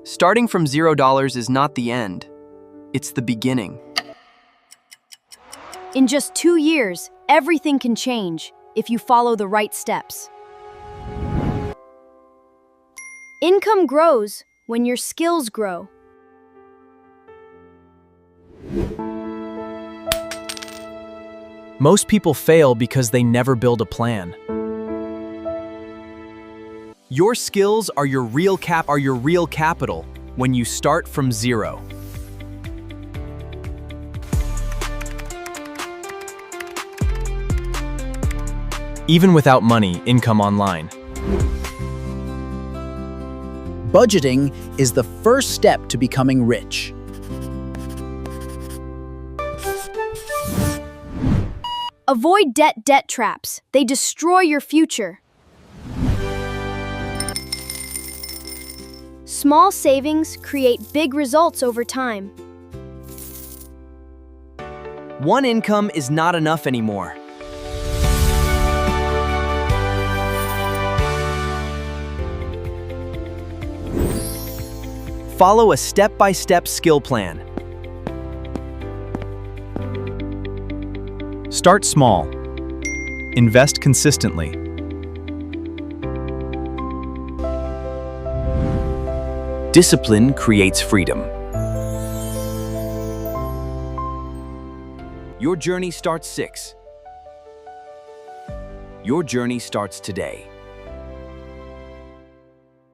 Starting from $0 is not the end. It's the beginning. In just 2 years, everything can change if you follow the right steps. Income grows when your skills grow. Most people fail because they never build a plan. Your skills are your real capital when you start from zero. Even without money, income online. Budgeting is the first step to becoming rich. Avoid debt traps. They destroy your future. Small savings create big results over time. One income is not enough anymore. Follow a step-by-step skill plan. Start small. Invest consistently. Discipline creates freedom. Your journey starts 6. Your journey starts today.